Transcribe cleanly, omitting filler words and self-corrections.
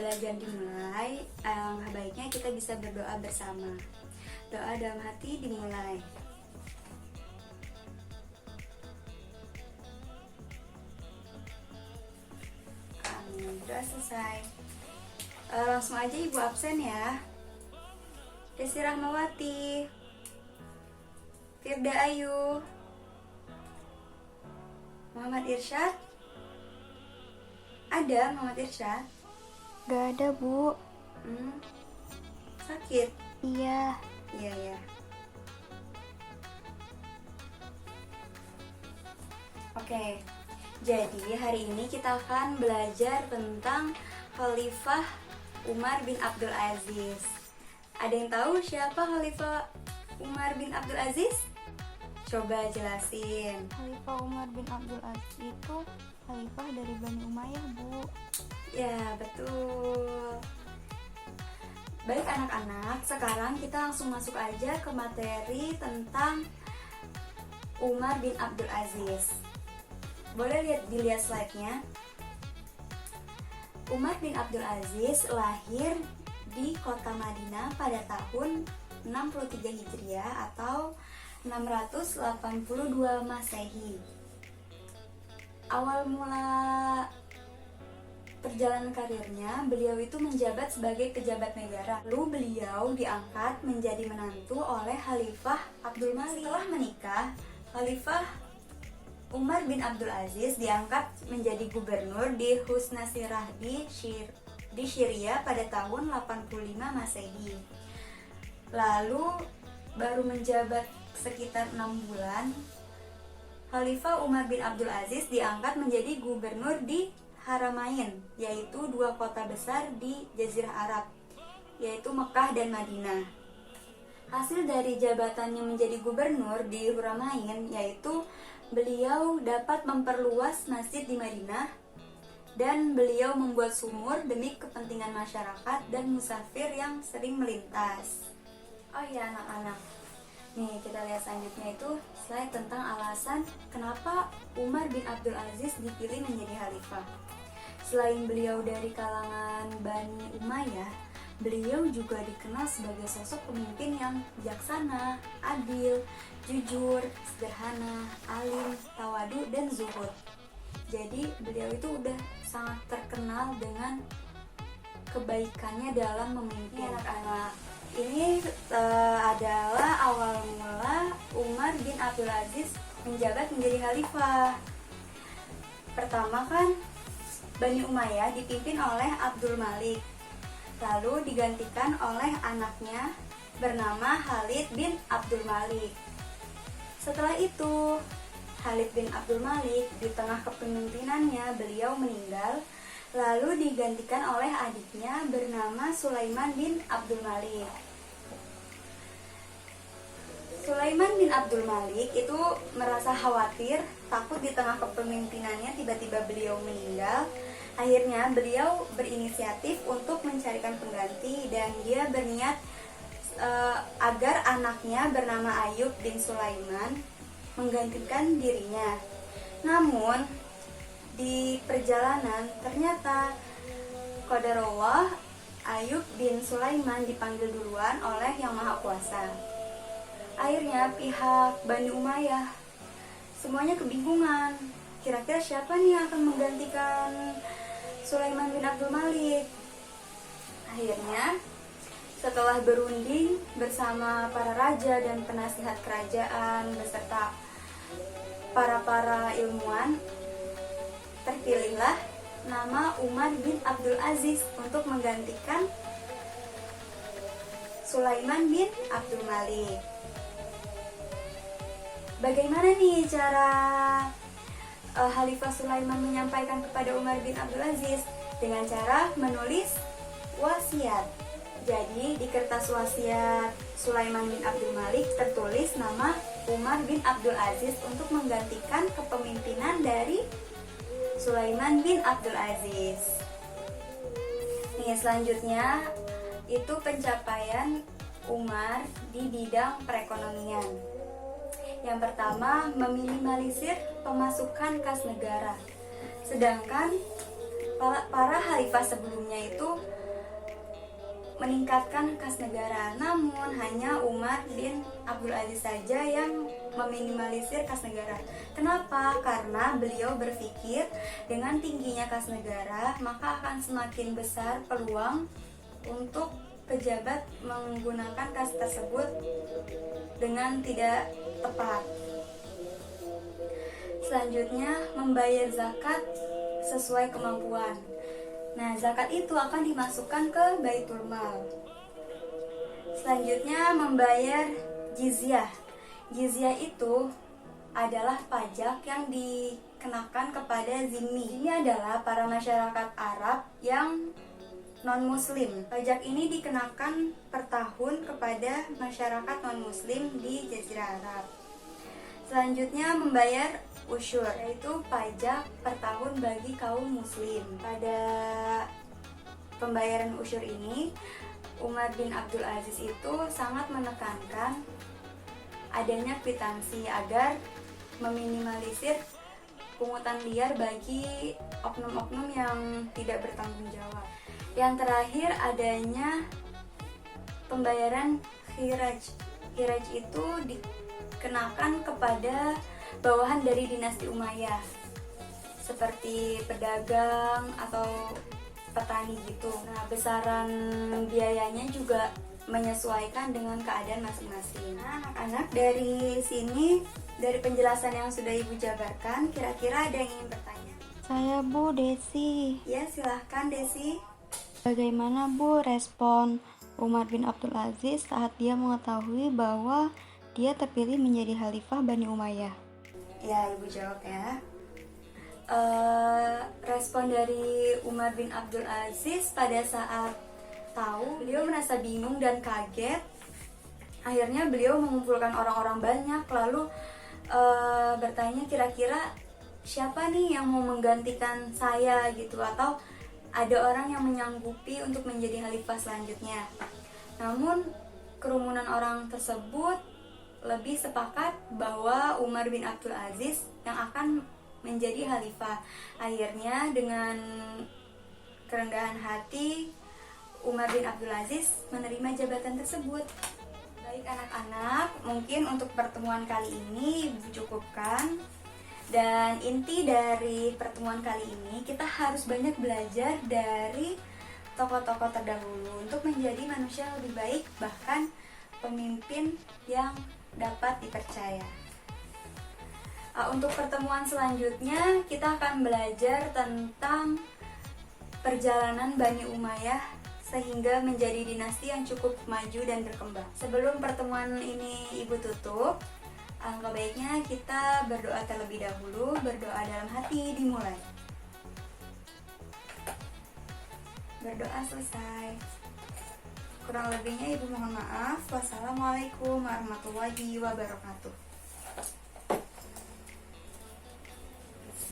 belajar dimulai, alangkah baiknya kita bisa berdoa bersama. Doa dalam hati dimulai. Amin. Doa selesai. Langsung aja ibu absen ya. Desi Rahmawati, Firda Ayu, Muhammad Irsyad. Ada Muhammad Irsyad? Gak ada, Bu. Sakit? Iya. Iya. Oke, jadi hari ini kita akan belajar tentang Khalifah Umar bin Abdul Aziz. Ada yang tahu siapa Khalifah Umar bin Abdul Aziz? Coba jelasin. Khalifah Umar bin Abdul Aziz itu khalifah dari Bani Umayyah, Bu. Ya, betul. Baik anak-anak, sekarang kita langsung masuk aja ke materi tentang Umar bin Abdul Aziz. Boleh dilihat slide-nya. Umar bin Abdul Aziz lahir di kota Madinah pada tahun 63 Hijriah atau 682 Masehi. Awal mula perjalanan karirnya, beliau itu menjabat sebagai pejabat negara. Lalu beliau diangkat menjadi menantu oleh Khalifah Abdul Malik. Setelah menikah, Khalifah Umar bin Abdul Aziz diangkat menjadi gubernur di Husnasirah di Syria pada tahun 85 Masehi. Lalu baru menjabat sekitar 6 bulan, Khalifah Umar bin Abdul Aziz diangkat menjadi gubernur di Haramain, yaitu 2 kota besar di Jazirah Arab, yaitu Mekah dan Madinah. Hasil dari jabatannya menjadi gubernur di Haramain yaitu beliau dapat memperluas masjid di Madinah dan beliau membuat sumur demi kepentingan masyarakat dan musafir yang sering melintas. Oh iya anak-anak, nih kita lihat selanjutnya itu slide tentang alasan kenapa Umar bin Abdul Aziz dipilih menjadi khalifah. Selain beliau dari kalangan Bani Umayyah, beliau juga dikenal sebagai sosok pemimpin yang bijaksana, adil, jujur, sederhana, alim, tawadu, dan zuhud. Jadi beliau itu udah sangat terkenal dengan kebaikannya dalam memimpin. Anak-anak, ini adalah awal mula Umar bin Abdul Aziz menjabat menjadi khalifah. Pertama kan Bani Umayyah dipimpin oleh Abdul Malik, lalu digantikan oleh anaknya bernama Khalid bin Abdul Malik. Setelah itu Khalid bin Abdul Malik di tengah kepemimpinannya beliau meninggal, lalu digantikan oleh adiknya bernama Sulaiman bin Abdul Malik. Sulaiman bin Abdul Malik itu merasa khawatir, takut di tengah kepemimpinannya tiba-tiba beliau meninggal. Akhirnya beliau berinisiatif untuk mencarikan pengganti dan dia berniat agar anaknya bernama Ayub bin Sulaiman menggantikan dirinya. Namun di perjalanan ternyata qadarullah Ayub bin Sulaiman dipanggil duluan oleh Yang Maha Kuasa. Akhirnya pihak Bani Umayyah semuanya kebingungan, kira-kira siapa nih yang akan menggantikan Sulaiman bin Abdul Malik. Akhirnya setelah berunding bersama para raja dan penasihat kerajaan beserta para ilmuwan, terpilihlah nama Umar bin Abdul Aziz untuk menggantikan Sulaiman bin Abdul Malik. Bagaimana nih cara Khalifah Sulaiman menyampaikan kepada Umar bin Abdul Aziz? Dengan cara menulis wasiat. Jadi di kertas wasiat Sulaiman bin Abdul Malik tertulis nama Umar bin Abdul Aziz untuk menggantikan kepemimpinan dari Sulaiman bin Abdul Aziz. Nih selanjutnya itu pencapaian Umar di bidang perekonomian. Yang pertama, meminimalisir pemasukan kas negara. Sedangkan Para khalifah sebelumnya itu meningkatkan kas negara, namun hanya Umar bin Abdul Aziz saja yang meminimalisir kas negara. Kenapa? Karena beliau berpikir dengan tingginya kas negara maka akan semakin besar peluang untuk pejabat menggunakan kas tersebut dengan tidak tepat. Selanjutnya, membayar zakat sesuai kemampuan. Nah, zakat itu akan dimasukkan ke Baitul Mal. Selanjutnya, membayar jizyah. Jizyah itu adalah pajak yang dikenakan kepada zimmi. Ini adalah para masyarakat Arab yang non-muslim. Pajak ini dikenakan per tahun kepada masyarakat non-muslim di Jazirah Arab. Selanjutnya, membayar usyur, yaitu pajak per tahun bagi kaum muslim. Pada pembayaran usyur ini, Umar bin Abdul Aziz itu sangat menekankan adanya kwitansi agar meminimalisir pungutan liar bagi oknum-oknum yang tidak bertanggung jawab. Yang terakhir, adanya pembayaran khiraj. Khiraj itu dikenakan kepada bawahan dari dinasti Umayyah, seperti pedagang atau petani gitu. Nah, besaran biayanya juga menyesuaikan dengan keadaan masing-masing. Nah, anak-anak, dari sini, dari penjelasan yang sudah Ibu jabarkan, kira-kira ada yang ingin bertanya? Saya Bu Desi. Ya, silahkan Desi. Bagaimana Bu respon Umar bin Abdul Aziz saat dia mengetahui bahwa dia terpilih menjadi khalifah Bani Umayyah? Ya, Ibu jawab ya. Respon dari Umar bin Abdul Aziz pada saat tahu, beliau merasa bingung dan kaget. Akhirnya beliau mengumpulkan orang-orang banyak, lalu bertanya kira-kira siapa nih yang mau menggantikan saya gitu, atau ada orang yang menyanggupi untuk menjadi khalifah selanjutnya. Namun kerumunan orang tersebut lebih sepakat bahwa Umar bin Abdul Aziz yang akan menjadi khalifah. Akhirnya dengan kerendahan hati, Umar bin Abdul Aziz menerima jabatan tersebut. Baik anak-anak, mungkin untuk pertemuan kali ini Ibu cukupkan. Dan inti dari pertemuan kali ini, kita harus banyak belajar dari tokoh-tokoh terdahulu untuk menjadi manusia yang lebih baik, bahkan pemimpin yang dapat dipercaya. Untuk pertemuan selanjutnya, kita akan belajar tentang perjalanan Bani Umayyah sehingga menjadi dinasti yang cukup maju dan berkembang. Sebelum pertemuan ini Ibu tutup, alangkah baiknya kita berdoa terlebih dahulu. Berdoa dalam hati dimulai. Berdoa selesai. Kurang lebihnya Ibu mohon maaf. Wassalamualaikum warahmatullahi wabarakatuh.